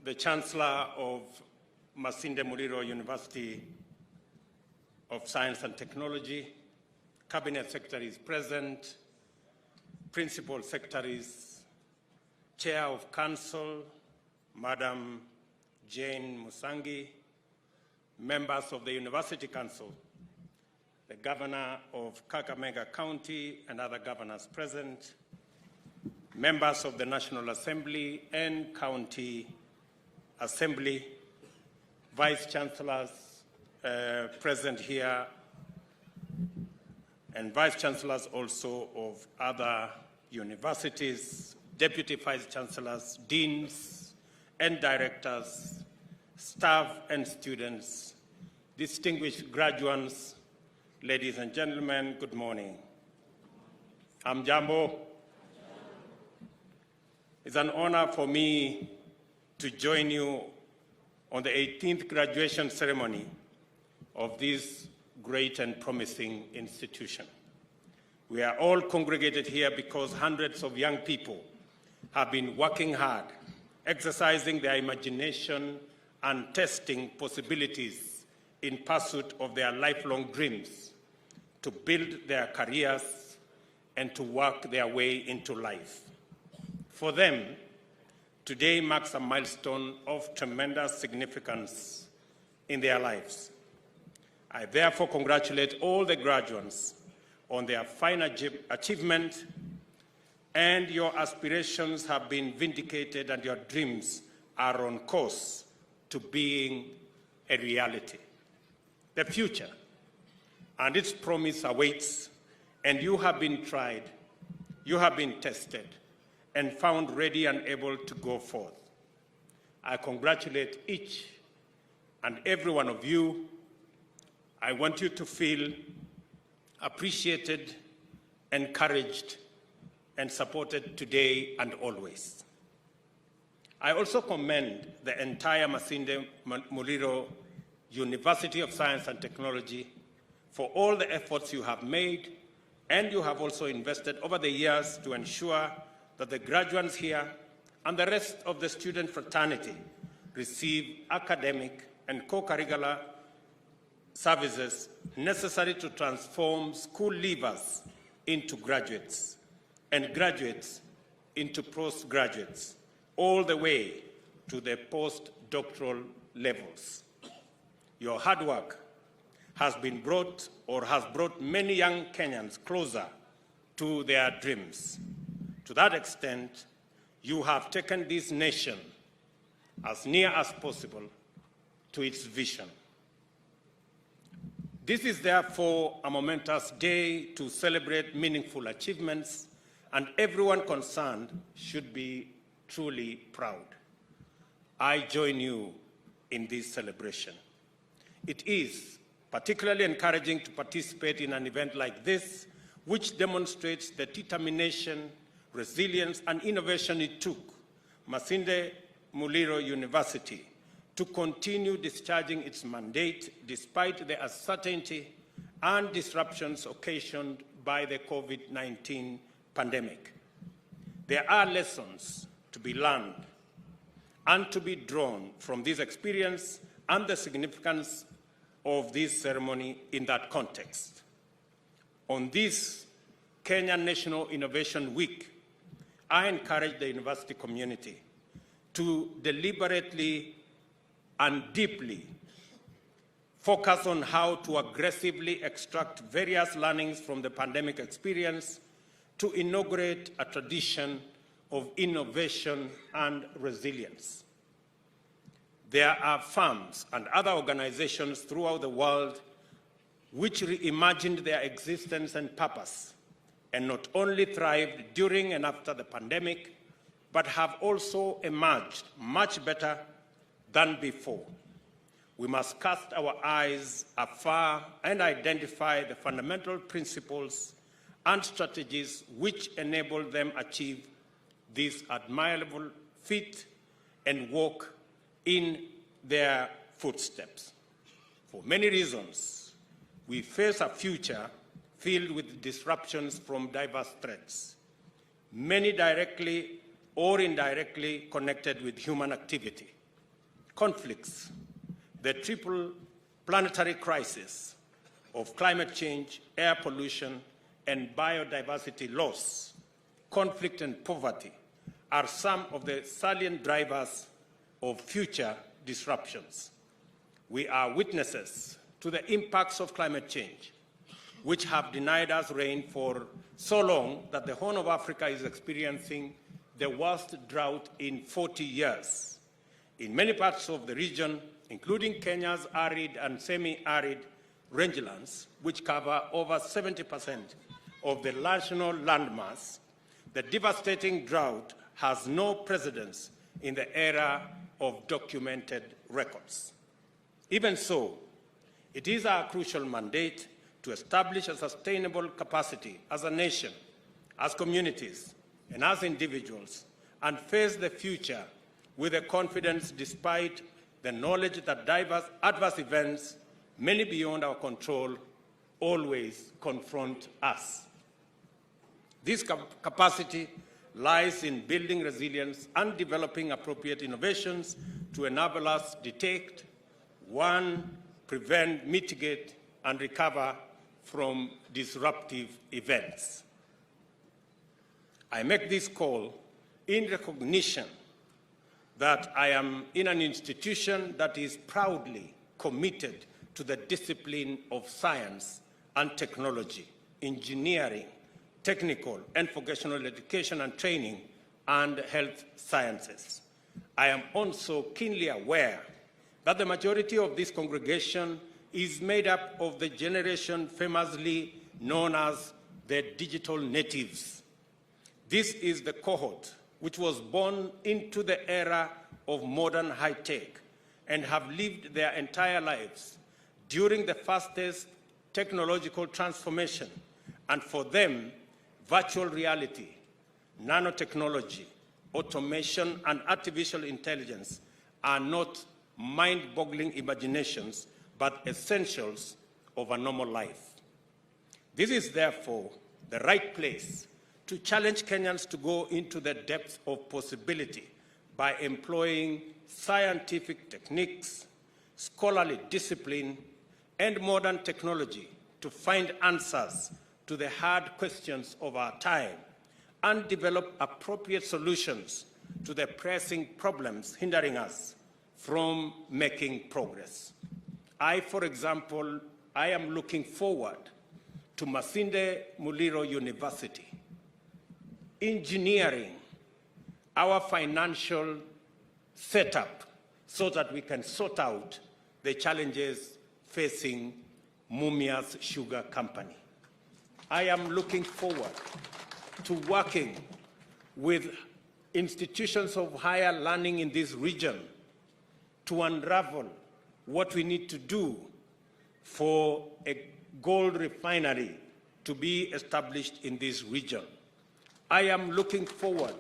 the Chancellor of Masinde Muliro University of Science and Technology, Cabinet Secretaries present, Principal Secretaries, Chair of Council, Madam Jane Musangi, members of the University Council, the Governor of Kakamega County and other governors present, members of the National Assembly and County Assembly, Vice Chancellors present here, and Vice Chancellors also of other universities, Deputy Vice Chancellors, Deans and Directors, staff and students, distinguished graduates, ladies and gentlemen, good morning. I'm Jambo. It's an honor for me to join you on the 18th graduation ceremony of this great and promising institution. We are all congregated here because hundreds of young people have been working hard, exercising their imagination and testing possibilities in pursuit of their lifelong dreams to build their careers and to work their way into life. For them, today marks a milestone of tremendous significance in their lives. I therefore congratulate all the graduates on their fine achievement, and your aspirations have been vindicated and your dreams are on course to being a reality. The future and its promise awaits, and you have been tried, you have been tested, and found ready and able to go forth. I congratulate each and every one of you. I want you to feel appreciated, encouraged, and supported today and always. I also commend the entire Masinde Muliro University of Science and Technology for all the efforts you have made, and you have also invested over the years to ensure that the graduates here and the rest of the student fraternity receive academic and co-curricular services necessary to transform school leavers into graduates and graduates into postgraduates, all the way to the postdoctoral levels. Your hard work has brought many young Kenyans closer to their dreams. To that extent, you have taken this nation as near as possible to its vision. This is therefore a momentous day to celebrate meaningful achievements, and everyone concerned should be truly proud. I join you in this celebration. It is particularly encouraging to participate in an event like this, which demonstrates the determination, resilience, and innovation it took Masinde Muliro University to continue discharging its mandate despite the uncertainty and disruptions occasioned by the COVID-19 pandemic. There are lessons to be learned and to be drawn from this experience and the significance of this ceremony in that context. On this Kenya National Innovation Week, I encourage the university community to deliberately and deeply focus on how to aggressively extract various learnings from the pandemic experience to inaugurate a tradition of innovation and resilience. There are firms and other organizations throughout the world which reimagined their existence and purpose, and not only thrived during and after the pandemic, but have also emerged much better than before. We must cast our eyes afar and identify the fundamental principles and strategies which enable them achieve this admirable feat and walk in their footsteps. For many reasons, we face a future filled with disruptions from diverse threats, many directly or indirectly connected with human activity. conflicts, the triple planetary crisis of climate change, air pollution, and biodiversity loss, conflict and poverty are some of the salient drivers of future disruptions. We are witnesses to the impacts of climate change, which have denied us rain for so long that the Horn of Africa is experiencing the worst drought in 40 years. In many parts of the region, including Kenya's arid and semi-arid rangelands, which cover over 70% of the national landmass, the devastating drought has no precedence in the era of documented records. Even so, it is our crucial mandate to establish a sustainable capacity as a nation, as communities, and as individuals, and face the future with a confidence despite the knowledge that adverse events, many beyond our control, always confront us. This capacity lies in building resilience and developing appropriate innovations to enable us detect, warn, prevent, mitigate, and recover from disruptive events. I make this call in recognition that I am in an institution that is proudly committed to the discipline of science and technology, engineering, technical and vocational education and training, and health sciences. I am also keenly aware that the majority of this congregation is made up of the generation famously known as the digital natives. This is the cohort which was born into the era of modern high-tech and have lived their entire lives during the fastest technological transformation, and for them, virtual reality, nanotechnology, automation, and artificial intelligence are not mind-boggling imaginations, but essentials of a normal life. This is therefore the right place to challenge Kenyans to go into the depths of possibility by employing scientific techniques, scholarly discipline, and modern technology to find answers to the hard questions of our time and develop appropriate solutions to the pressing problems hindering us from making progress. For example, I am looking forward to Masinde Muliro University, engineering our financial setup so that we can sort out the challenges facing Mumia's Sugar Company. I am looking forward to working with institutions of higher learning in this region to unravel what we need to do for a gold refinery to be established in this region. I am looking forward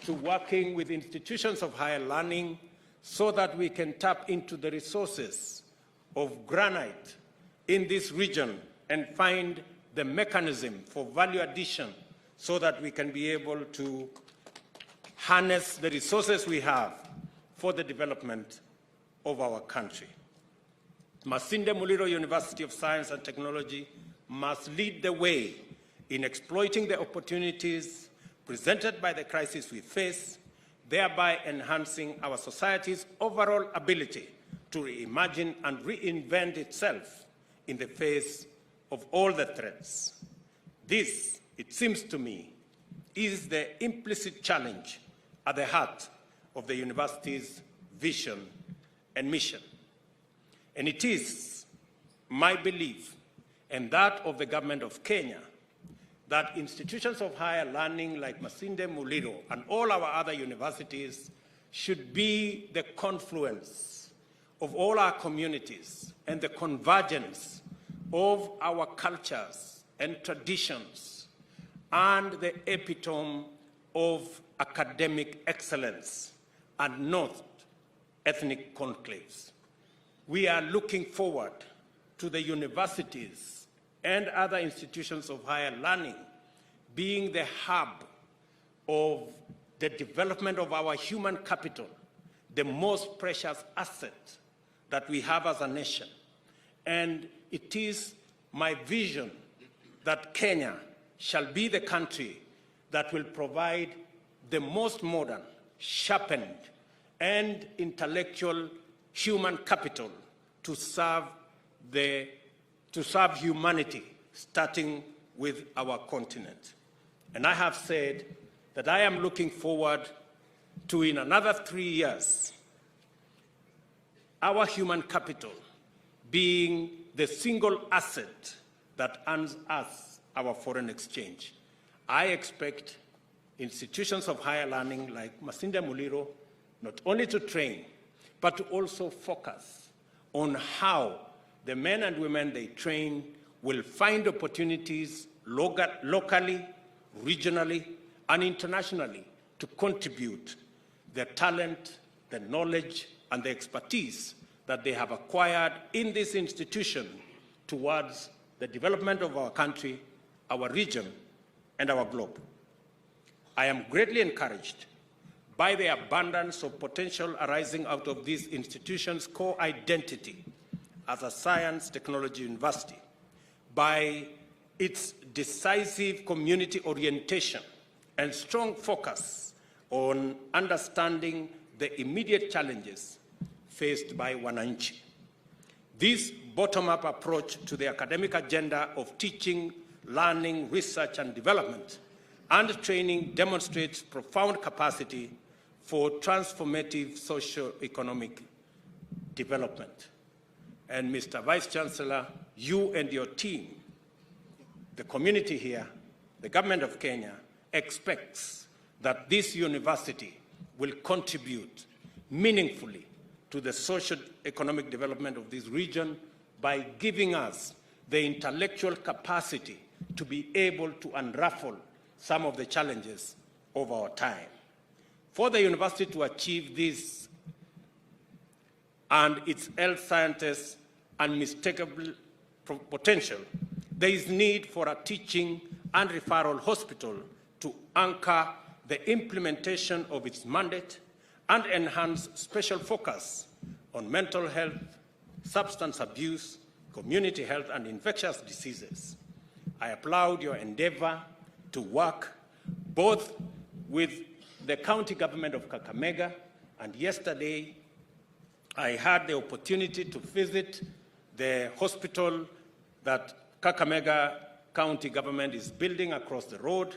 to working with institutions of higher learning so that we can tap into the resources of granite in this region and find the mechanism for value addition so that we can be able to harness the resources we have for the development of our country. Masinde Muliro University of Science and Technology must lead the way in exploiting the opportunities presented by the crisis we face, thereby enhancing our society's overall ability to reimagine and reinvent itself in the face of all the threats. This, it seems to me, is the implicit challenge at the heart of the university's vision and mission. And it is my belief, and that of the government of Kenya, that institutions of higher learning like Masinde Muliro and all our other universities should be the confluence of all our communities and the convergence of our cultures and traditions and the epitome of academic excellence and not ethnic conclaves. We are looking forward to the universities and other institutions of higher learning being the hub of the development of our human capital, the most precious asset that we have as a nation. And it is my vision that Kenya shall be the country that will provide the most modern, sharpened, and intellectual human capital to serve humanity, starting with our continent. And I have said that I am looking forward to, in another 3 years, our human capital being the single asset that earns us our foreign exchange. I expect institutions of higher learning like Masinde Muliro not only to train, but to also focus on how the men and women they train will find opportunities locally, regionally, and internationally to contribute the talent, the knowledge, and the expertise that they have acquired in this institution towards the development of our country, our region, and our globe. I am greatly encouraged by the abundance of potential arising out of this institution's core identity as a science technology university, by its decisive community orientation and strong focus on understanding the immediate challenges faced by wananchi. This bottom-up approach to the academic agenda of teaching, learning, research, and development and training demonstrates profound capacity for transformative socio-economic development. And Mr. Vice Chancellor, you and your team, the community here, the government of Kenya, expects that this university will contribute meaningfully to the socio-economic development of this region by giving us the intellectual capacity to be able to unravel some of the challenges of our time. For the university to achieve this and its health scientists' unmistakable potential, there is need for a teaching and referral hospital to anchor the implementation of its mandate and enhance special focus on mental health, substance abuse, community health, and infectious diseases. I applaud your endeavor to work both with the county government of Kakamega, and yesterday I had the opportunity to visit the hospital that Kakamega County government is building across the road,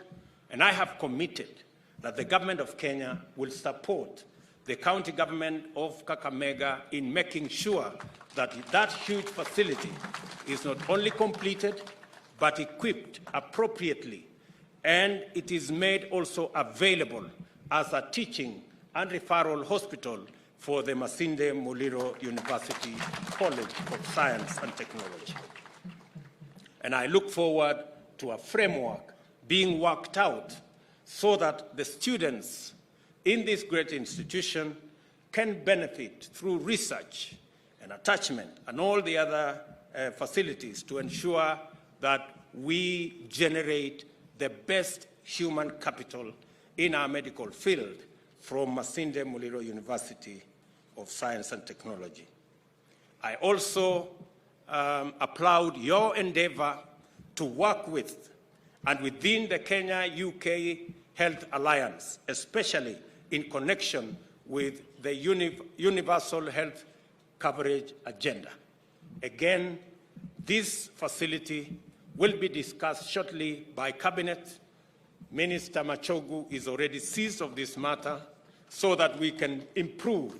and I have committed that the government of Kenya will support the county government of Kakamega in making sure that that huge facility is not only completed, but equipped appropriately, and it is made also available as a teaching and referral hospital for the Masinde Muliro University College of Science and Technology. And I look forward to a framework being worked out so that the students in this great institution can benefit through research and attachment and all the other facilities to ensure that we generate the best human capital in our medical field from Masinde Muliro University of Science and Technology. I also applaud your endeavor to work with and within the Kenya-UK Health Alliance, especially in connection with the Universal Health Coverage Agenda. Again, this facility will be discussed shortly by Cabinet. Minister Machogu is already seized of this matter so that we can improve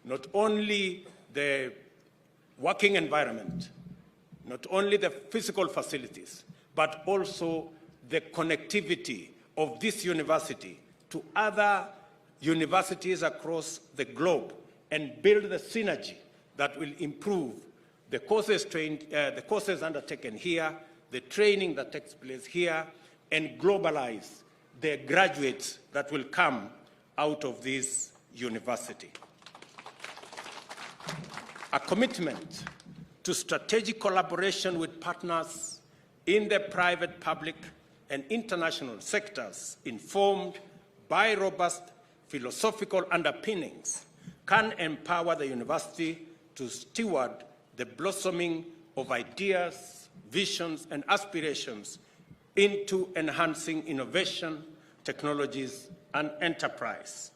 not only the working environment, not only the physical facilities, but also the connectivity of this university to other universities across the globe and build the synergy that will improve the courses undertaken here, the training that takes place here, and globalize the graduates that will come out of this university. A commitment to strategic collaboration with partners in the private, public, and international sectors, informed by robust philosophical underpinnings can empower the university to steward the blossoming of ideas, visions, and aspirations into enhancing innovation, technologies, and enterprise.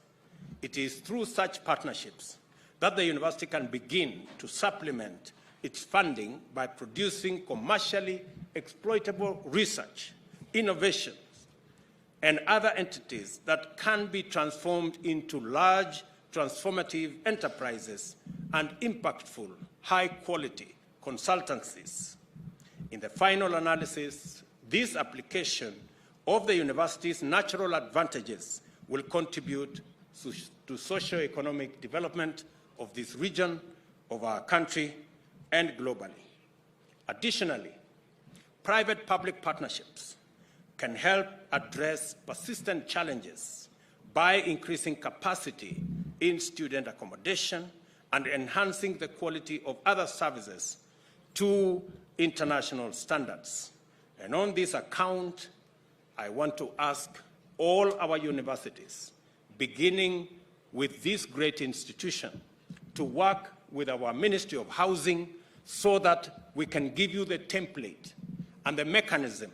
It is through such partnerships that the university can begin to supplement its funding by producing commercially exploitable research, innovations, and other entities that can be transformed into large, transformative enterprises and impactful, high-quality consultancies. In the final analysis, this application of the university's natural advantages will contribute to socio-economic development of this region, of our country, and globally. Additionally, private-public partnerships can help address persistent challenges by increasing capacity in student accommodation and enhancing the quality of other services to international standards. And on this account, I want to ask all our universities, beginning with this great institution, to work with our Ministry of Housing so that we can give you the template and the mechanism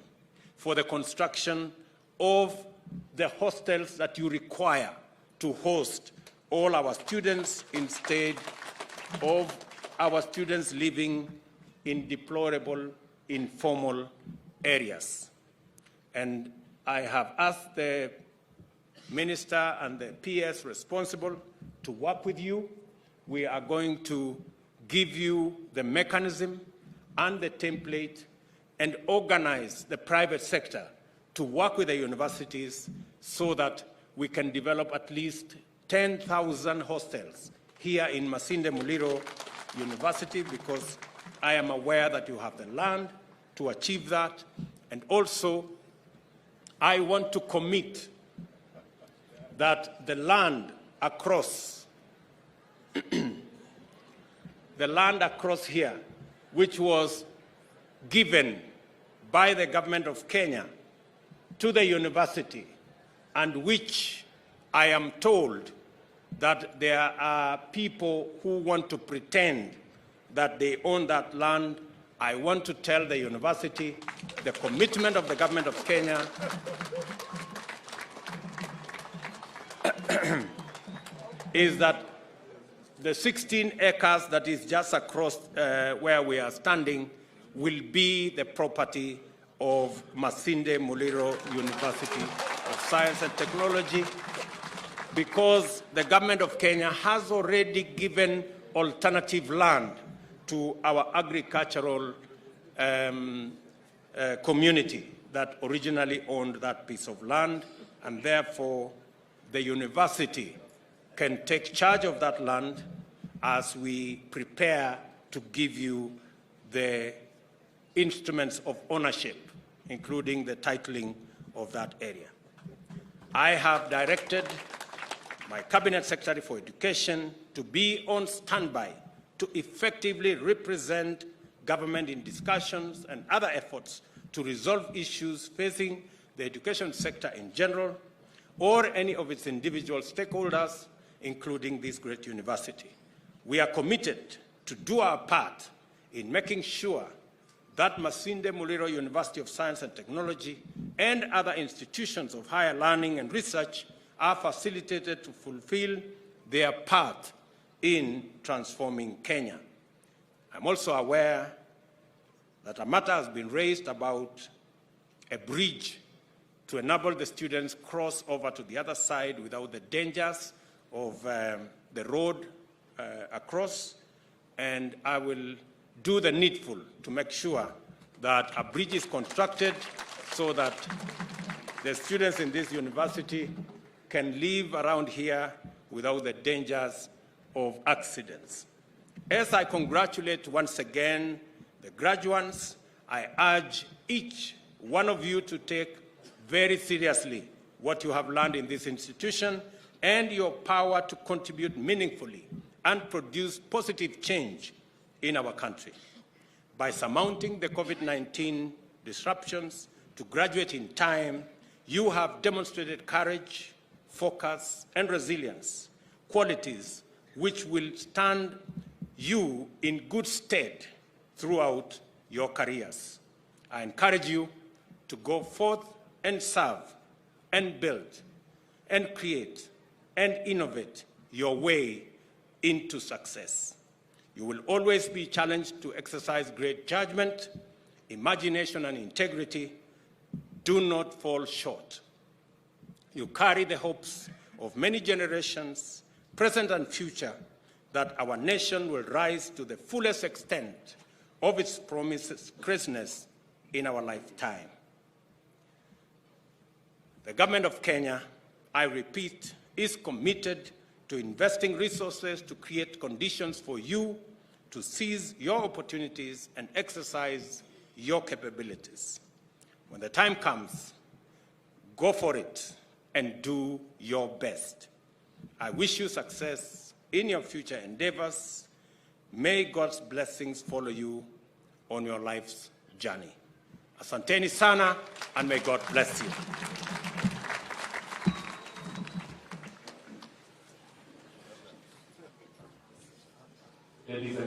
for the construction of the hostels that you require to host all our students instead of our students living in deplorable, informal areas. And I have asked the Minister and the PS responsible to work with you. We are going to give you the mechanism and the template and organize the private sector to work with the universities so that we can develop at least 10,000 hostels here in Masinde Muliro University, because I am aware that you have the land to achieve that. And also, I want to commit that the land across here, which was given by the government of Kenya to the university, and which I am told that there are people who want to pretend that they own that land. I want to tell the university the commitment of the government of Kenya is that the 16 acres that is just across where we are standing will be the property of Masinde Muliro University of Science and Technology, because the government of Kenya has already given alternative land to our agricultural community that originally owned that piece of land, and therefore the university can take charge of that land as we prepare to give you the instruments of ownership, including the titling of that area. I have directed my Cabinet Secretary for Education to be on standby to effectively represent government in discussions and other efforts to resolve issues facing the education sector in general or any of its individual stakeholders, including this great university. We are committed to do our part in making sure that Masinde Muliro University of Science and Technology and other institutions of higher learning and research are facilitated to fulfill their part in transforming Kenya. I'm also aware that a matter has been raised about a bridge to enable the students cross over to the other side without the dangers of the road across, and I will do the needful to make sure that a bridge is constructed so that the students in this university can live around here without the dangers of accidents. As I congratulate once again the graduates, I urge each one of you to take very seriously what you have learned in this institution and your power to contribute meaningfully and produce positive change in our country. By surmounting the COVID-19 disruptions to graduate in time, you have demonstrated courage, focus, and resilience, qualities which will stand you in good stead throughout your careers. I encourage you to go forth and serve and build and create and innovate your way into success. You will always be challenged to exercise great judgment, imagination, and integrity. Do not fall short. You carry the hopes of many generations, present and future, that our nation will rise to the fullest extent of its promised greatness in our lifetime. The government of Kenya, I repeat, is committed to investing resources to create conditions for you to seize your opportunities and exercise your capabilities. When the time comes, go for it and do your best. I wish you success in your future endeavors. May God's blessings follow you on your life's journey. Asanteni sana, and may God bless you.